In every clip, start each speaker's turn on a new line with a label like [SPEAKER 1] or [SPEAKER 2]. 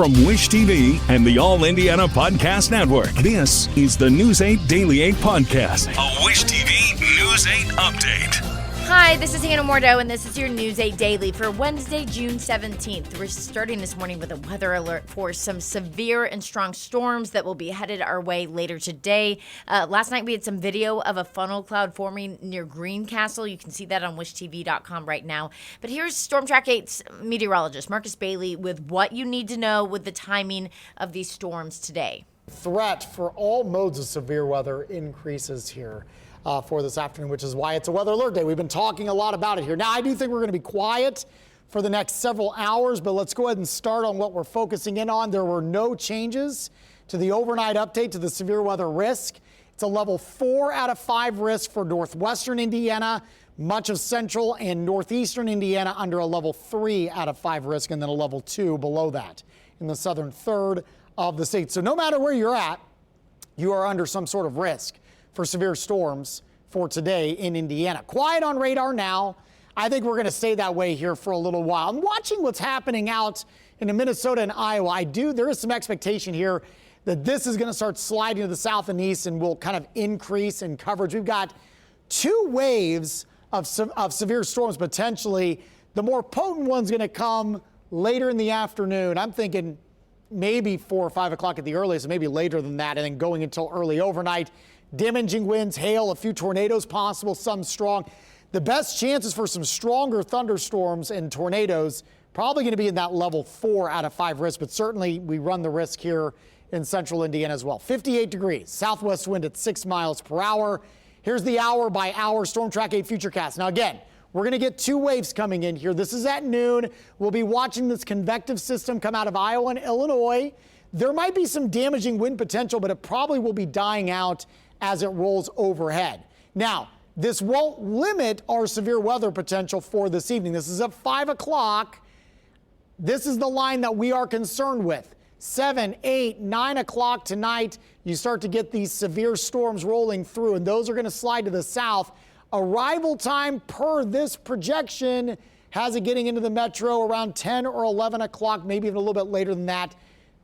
[SPEAKER 1] From Wish TV and the All Indiana Podcast Network, this is the News 8 Daily 8 Podcast, a Wish TV News 8 update.
[SPEAKER 2] Hi, this is Hannah Mordo, and this is your News 8 Daily for Wednesday, June 17th. We're starting this morning with a weather alert for some severe and strong storms that will be headed our way later today. Last night, we had some video of a funnel cloud forming near Greencastle. You can see that on wishtv.com right now. But here's Storm Track 8's meteorologist, Marcus Bailey, with what you need to know with the timing of these storms today.
[SPEAKER 3] Threat for all modes of severe weather increases here for this afternoon, which is why it's a weather alert day. We've been talking a lot about it here. Now, I do think we're going to be quiet for the next several hours, but let's go ahead and start on what we're focusing in on. There were no changes to the overnight update to the severe weather risk. It's a level 4 out of 5 risk for northwestern Indiana, much of central and northeastern Indiana under a level 3 out of 5 risk, and then a level 2 below that in the southern third of the state. So no matter where you're at, you are under some sort of risk for severe storms for today in Indiana. Quiet on radar now. I think we're going to stay that way here for a little while. I'm watching what's happening out in Minnesota and Iowa. There is some expectation here that this is going to start sliding to the south and east and will kind of increase in coverage. We've got 2 waves of severe storms potentially. The more potent one's going to come later in the afternoon. I'm thinking maybe 4 or 5 o'clock at the earliest, maybe later than that, and then going until early overnight. Damaging winds, hail, a few tornadoes possible, some strong. The best chances for some stronger thunderstorms and tornadoes probably going to be in that level 4 out of 5 risk, but certainly we run the risk here in central Indiana as well. 58 degrees, southwest wind at 6 miles per hour. Here's the hour-by-hour Storm Track 8 Futurecast. Now again, we're going to get 2 waves coming in here. This is at noon. We'll be watching this convective system come out of Iowa and Illinois. There might be some damaging wind potential, but it probably will be dying out as it rolls overhead. Now, this won't limit our severe weather potential for this evening. This is at 5 o'clock. This is the line that we are concerned with. 7, 8, 9 o'clock tonight, you start to get these severe storms rolling through, and those are going to slide to the south. Arrival time per this projection has it getting into the metro around 10 or 11 o'clock, maybe even a little bit later than that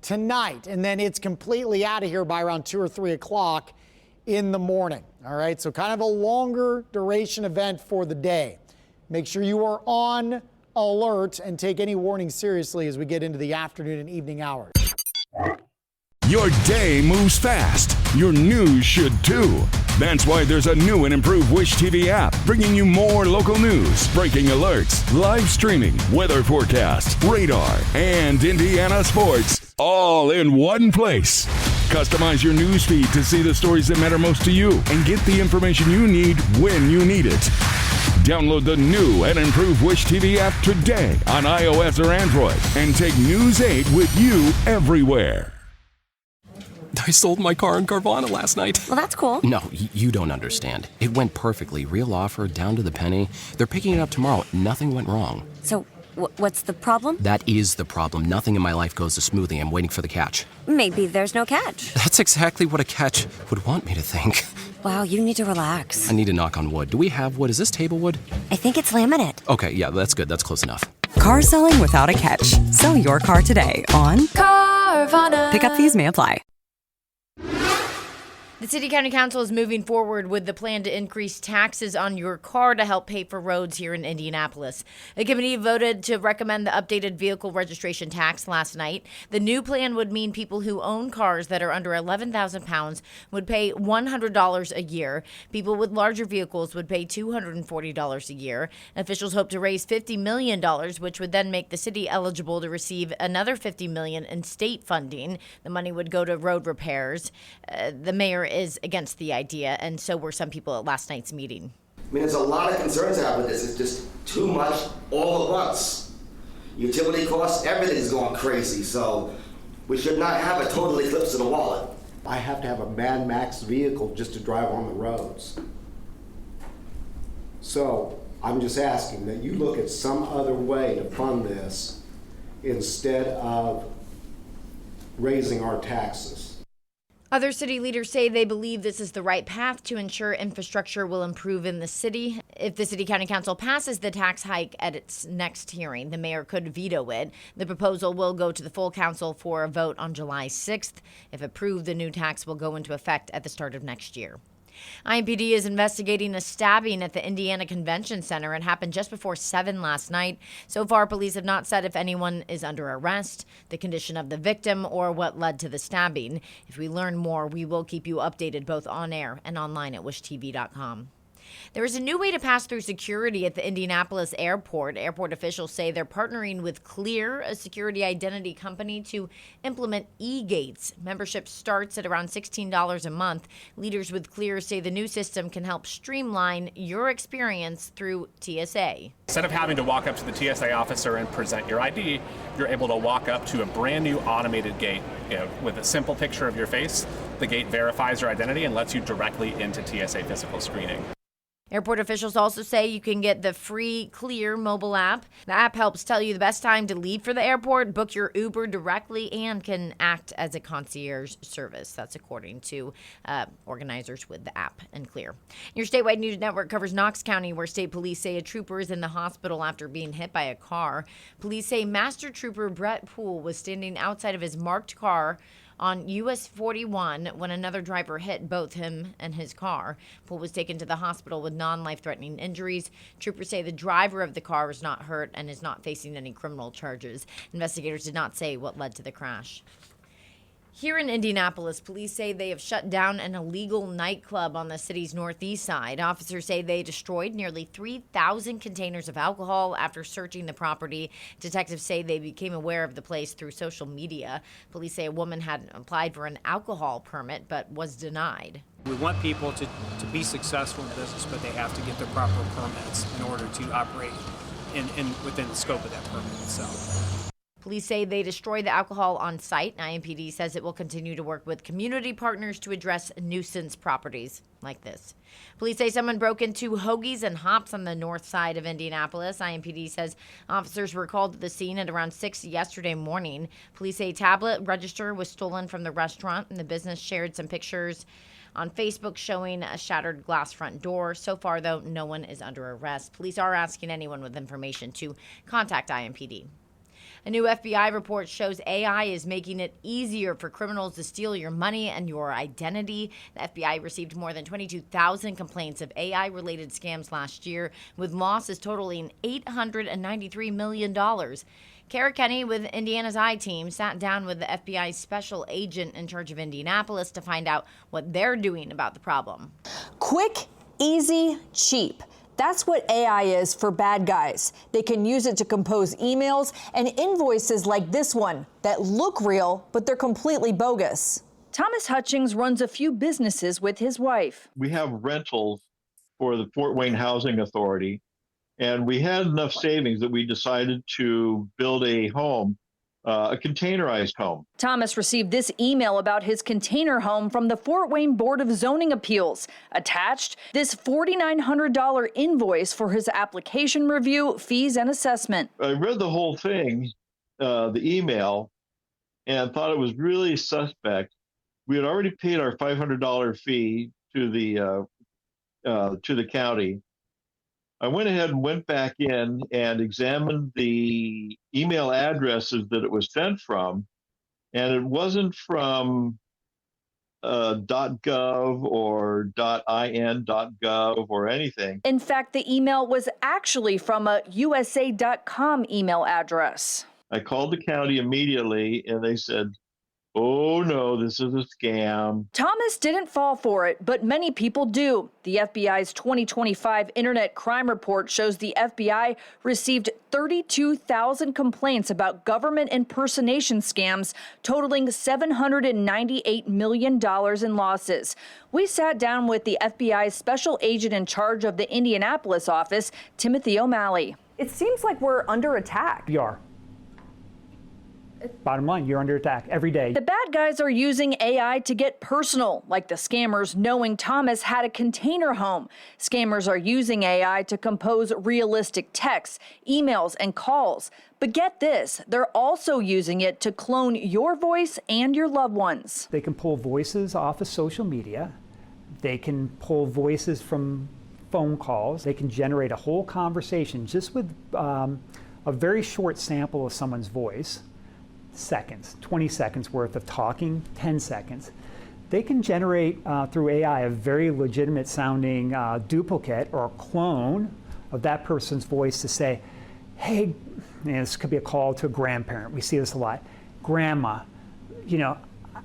[SPEAKER 3] tonight. And then it's completely out of here by around 2 or 3 o'clock in the morning. All right, so kind of a longer duration event for the day. Make sure you are on alert and take any warning seriously as we get into the afternoon and evening hours.
[SPEAKER 1] Your day moves fast. Your news should too. That's why there's a new and improved Wish TV app bringing you more local news, breaking alerts, live streaming, weather forecasts, radar, and Indiana sports all in one place. Customize your news feed to see the stories that matter most to you and get the information you need when you need it. Download the new and improved Wish TV app today on iOS or Android and take News 8 with you everywhere.
[SPEAKER 4] I sold my car in Carvana last night.
[SPEAKER 5] Well, that's cool.
[SPEAKER 4] No, you don't understand. It went perfectly. Real offer, down to the penny. They're picking it up tomorrow. Nothing went wrong.
[SPEAKER 5] So, what's the problem?
[SPEAKER 4] That is the problem. Nothing in my life goes as smoothly. I'm waiting for the catch.
[SPEAKER 5] Maybe there's no catch.
[SPEAKER 4] That's exactly what a catch would want me to think.
[SPEAKER 5] Wow, you need to relax.
[SPEAKER 4] I need to knock on wood. Do we have wood? Is this table wood?
[SPEAKER 5] I think it's laminate.
[SPEAKER 4] Okay, yeah, that's good. That's close enough.
[SPEAKER 6] Car selling without a catch. Sell your car today on Carvana. Pickup fees may apply.
[SPEAKER 2] The City County Council is moving forward with the plan to increase taxes on your car to help pay for roads here in Indianapolis. The committee voted to recommend the updated vehicle registration tax last night. The new plan would mean people who own cars that are under 11,000 pounds would pay $100 a year. People with larger vehicles would pay $240 a year. Officials hope to raise $50 million, which would then make the city eligible to receive another $50 million in state funding. The money would go to road repairs. The mayor is against the idea, and so were some people at last night's meeting.
[SPEAKER 7] I mean, there's a lot of concerns I have with this. It's just too much all at once. Utility costs, everything's going crazy, so we should not have a total eclipse of the wallet.
[SPEAKER 8] I have to have a Mad Max vehicle just to drive on the roads. So I'm just asking that you look at some other way to fund this instead of raising our taxes.
[SPEAKER 2] Other city leaders say they believe this is the right path to ensure infrastructure will improve in the city. If the City County Council passes the tax hike at its next hearing, the mayor could veto it. The proposal will go to the full council for a vote on July 6th. If approved, the new tax will go into effect at the start of next year. IMPD is investigating a stabbing at the Indiana Convention Center. It happened just before 7 last night. So far, police have not said if anyone is under arrest, the condition of the victim, or what led to the stabbing. If we learn more, we will keep you updated both on air and online at wishtv.com. There is a new way to pass through security at the Indianapolis airport. Airport officials say they're partnering with Clear, a security identity company, to implement e-gates. Membership starts at around $16 a month. Leaders with Clear say the new system can help streamline your experience through TSA.
[SPEAKER 9] Instead of having to walk up to the TSA officer and present your ID, you're able to walk up to a brand new automated gate, with a simple picture of your face. The gate verifies your identity and lets you directly into TSA physical screening.
[SPEAKER 2] Airport officials also say you can get the free Clear mobile app. The app helps tell you the best time to leave for the airport, book your Uber directly, and can act as a concierge service. That's according to organizers with the app and Clear. Your statewide news network covers Knox County, where state police say a trooper is in the hospital after being hit by a car. Police say Master Trooper Brett Poole was standing outside of his marked car on US 41 when another driver hit both him and his car. Poole was taken to the hospital with non-life-threatening injuries. Troopers say the driver of the car was not hurt and is not facing any criminal charges. Investigators did not say what led to the crash. Here in Indianapolis, police say they have shut down an illegal nightclub on the city's northeast side. Officers say they destroyed nearly 3,000 containers of alcohol after searching the property. Detectives say they became aware of the place through social media. Police say a woman had applied for an alcohol permit but was denied.
[SPEAKER 10] We want people to be successful in business, but they have to get the proper permits in order to operate within the scope of that permit itself.
[SPEAKER 2] Police say they destroyed the alcohol on site. IMPD says it will continue to work with community partners to address nuisance properties like this. Police say someone broke into Hoagies and Hops on the north side of Indianapolis. IMPD says officers were called to the scene at around 6 yesterday morning. Police say a tablet register was stolen from the restaurant, and the business shared some pictures on Facebook showing a shattered glass front door. So far, though, no one is under arrest. Police are asking anyone with information to contact IMPD. A new FBI report shows AI is making it easier for criminals to steal your money and your identity. The FBI received more than 22,000 complaints of AI-related scams last year, with losses totaling $893 million. Kara Kenny with Indiana's I-Team sat down with the FBI's special agent in charge of Indianapolis to find out what they're doing about the problem.
[SPEAKER 11] Quick, easy, cheap. That's what AI is for bad guys. They can use it to compose emails and invoices like this one that look real, but they're completely bogus.
[SPEAKER 12] Thomas Hutchings runs a few businesses with his wife.
[SPEAKER 13] We have rentals for the Fort Wayne Housing Authority, and we had enough savings that we decided to build a home, a containerized home.
[SPEAKER 12] Thomas received this email about his container home from the Fort Wayne Board of Zoning Appeals. Attached, this $4,900 invoice for his application review, fees, and assessment.
[SPEAKER 13] I read the whole thing, the email, and thought it was really suspect. We had already paid our $500 fee to the county. I went ahead and went back in and examined the email addresses that it was sent from, and it wasn't from .gov or .in.gov or anything.
[SPEAKER 12] In fact, the email was actually from a USA.com email address.
[SPEAKER 13] I called the county immediately, and they said, "Oh no, this is a scam."
[SPEAKER 12] Thomas didn't fall for it, but many people do. The FBI's 2025 Internet Crime Report shows the FBI received 32,000 complaints about government impersonation scams, totaling $798 million in losses. We sat down with the FBI's special agent in charge of the Indianapolis office, Timothy O'Malley.
[SPEAKER 11] It seems like we're under attack.
[SPEAKER 3] We are.
[SPEAKER 14] Bottom line, you're under attack every day.
[SPEAKER 12] The bad guys are using AI to get personal, like the scammers knowing Thomas had a container home. Scammers are using AI to compose realistic texts, emails, and calls. But get this, they're also using it to clone your voice and your loved ones.
[SPEAKER 14] They can pull voices off of social media. They can pull voices from phone calls. They can generate a whole conversation just with a very short sample of someone's voice, seconds, 20 seconds worth of talking, 10 seconds. They can generate through AI a very legitimate sounding duplicate or a clone of that person's voice to say, hey, this could be a call to a grandparent. We see this a lot. Grandma,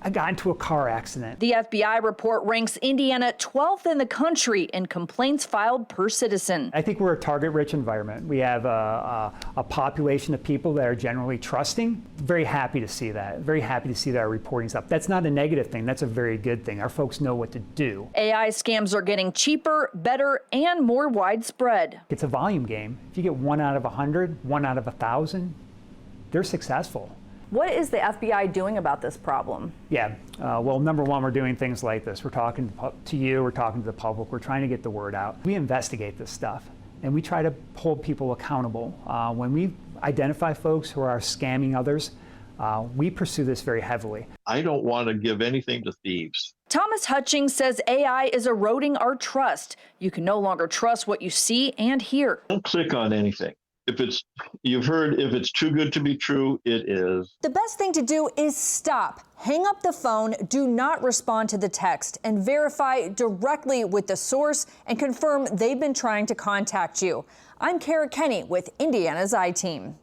[SPEAKER 14] I got into a car accident.
[SPEAKER 12] The FBI report ranks Indiana 12th in the country in complaints filed per citizen.
[SPEAKER 14] I think we're a target-rich environment. We have a population of people that are generally trusting. Very happy to see that. Very happy to see that our reporting's up. That's not a negative thing. That's a very good thing. Our folks know what to do.
[SPEAKER 12] AI scams are getting cheaper, better, and more widespread.
[SPEAKER 14] It's a volume game. If you get 1 out of 100, 1 out of 1,000, they're successful.
[SPEAKER 11] What is the FBI doing about this problem?
[SPEAKER 14] Yeah, well, number one, we're doing things like this. We're talking to you, we're talking to the public, we're trying to get the word out. We investigate this stuff, and we try to hold people accountable. When we identify folks who are scamming others, we pursue this very heavily.
[SPEAKER 13] I don't want to give anything to thieves.
[SPEAKER 12] Thomas Hutchings says AI is eroding our trust. You can no longer trust what you see and hear.
[SPEAKER 13] Don't click on anything. If it's too good to be true, it is.
[SPEAKER 11] The best thing to do is stop. Hang up the phone, do not respond to the text, and verify directly with the source and confirm they've been trying to contact you. I'm Kara Kenny with Indiana's I-Team.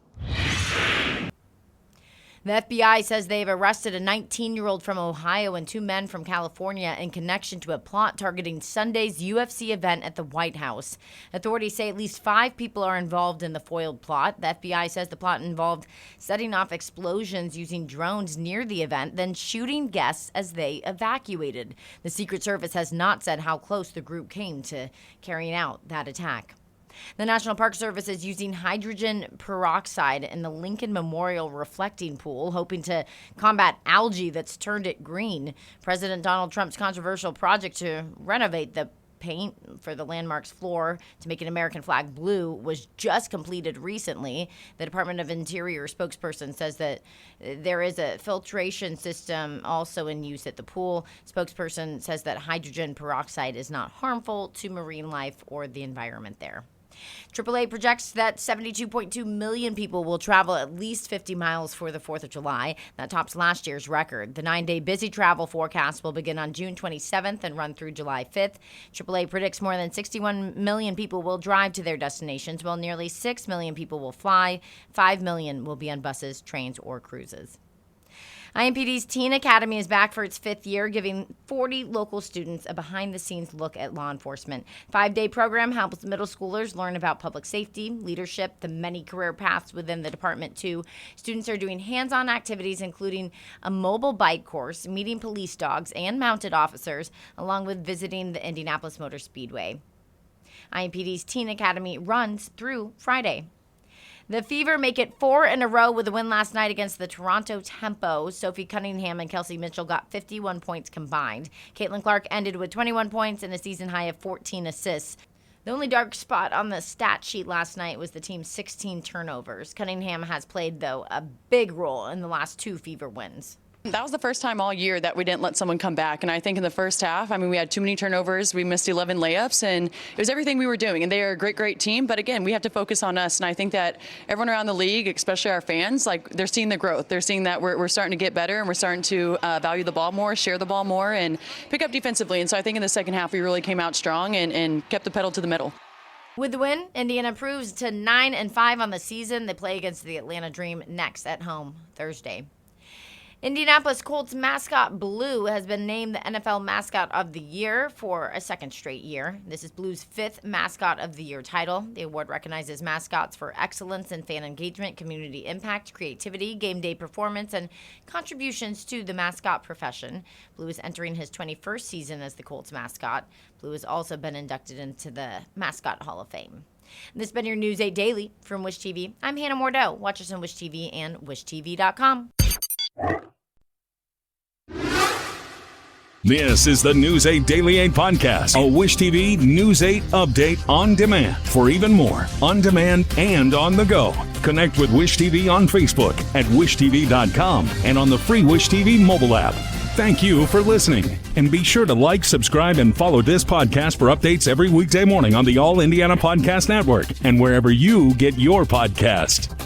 [SPEAKER 2] The FBI says they've arrested a 19-year-old from Ohio and 2 men from California in connection to a plot targeting Sunday's UFC event at the White House. Authorities say at least 5 people are involved in the foiled plot. The FBI says the plot involved setting off explosions using drones near the event, then shooting guests as they evacuated. The Secret Service has not said how close the group came to carrying out that attack. The National Park Service is using hydrogen peroxide in the Lincoln Memorial reflecting pool, hoping to combat algae that's turned it green. President Donald Trump's controversial project to renovate the paint for the landmark's floor to make an American flag blue was just completed recently. The Department of Interior spokesperson says that there is a filtration system also in use at the pool. Spokesperson says that hydrogen peroxide is not harmful to marine life or the environment there. AAA projects that 72.2 million people will travel at least 50 miles for the 4th of July. That tops last year's record. The 9-day busy travel forecast will begin on June 27th and run through July 5th. AAA predicts more than 61 million people will drive to their destinations, while nearly 6 million people will fly. 5 million will be on buses, trains, or cruises. IMPD's Teen Academy is back for its 5th year, giving 40 local students a behind-the-scenes look at law enforcement. 5-day program helps middle schoolers learn about public safety, leadership, the many career paths within the department, too. Students are doing hands-on activities, including a mobile bike course, meeting police dogs and mounted officers, along with visiting the Indianapolis Motor Speedway. IMPD's Teen Academy runs through Friday. The Fever make it 4 in a row with a win last night against the Toronto Tempo. Sophie Cunningham and Kelsey Mitchell got 51 points combined. Caitlin Clark ended with 21 points and a season high of 14 assists. The only dark spot on the stat sheet last night was the team's 16 turnovers. Cunningham has played, though, a big role in the last 2 Fever wins.
[SPEAKER 15] That was the first time all year that we didn't let someone come back. And I think in the first half, we had too many turnovers. We missed 11 layups, and it was everything we were doing. And they are a great, great team. But again, we have to focus on us. And I think that everyone around the league, especially our fans, they're seeing the growth. They're seeing that we're starting to get better, and we're starting to value the ball more, share the ball more, and pick up defensively. And so I think in the second half, we really came out strong and kept the pedal to the metal.
[SPEAKER 2] With the win, Indiana improves to 9-5 on the season. They play against the Atlanta Dream next at home Thursday. Indianapolis Colts mascot Blue has been named the NFL Mascot of the Year for a second straight year. This is Blue's 5th Mascot of the Year title. The award recognizes mascots for excellence in fan engagement, community impact, creativity, game day performance, and contributions to the mascot profession. Blue is entering his 21st season as the Colts mascot. Blue has also been inducted into the Mascot Hall of Fame. This has been your News 8 Daily from Wish TV. I'm Hannah Mordeau. Watch us on Wish TV and WishTV.com.
[SPEAKER 1] This is the News 8 Daily 8 podcast, a Wish TV News 8 update on demand. For even more, on demand and on the go, connect with Wish TV on Facebook at wishtv.com and on the free Wish TV mobile app. Thank you for listening, and be sure to like, subscribe, and follow this podcast for updates every weekday morning on the All Indiana Podcast Network and wherever you get your podcast.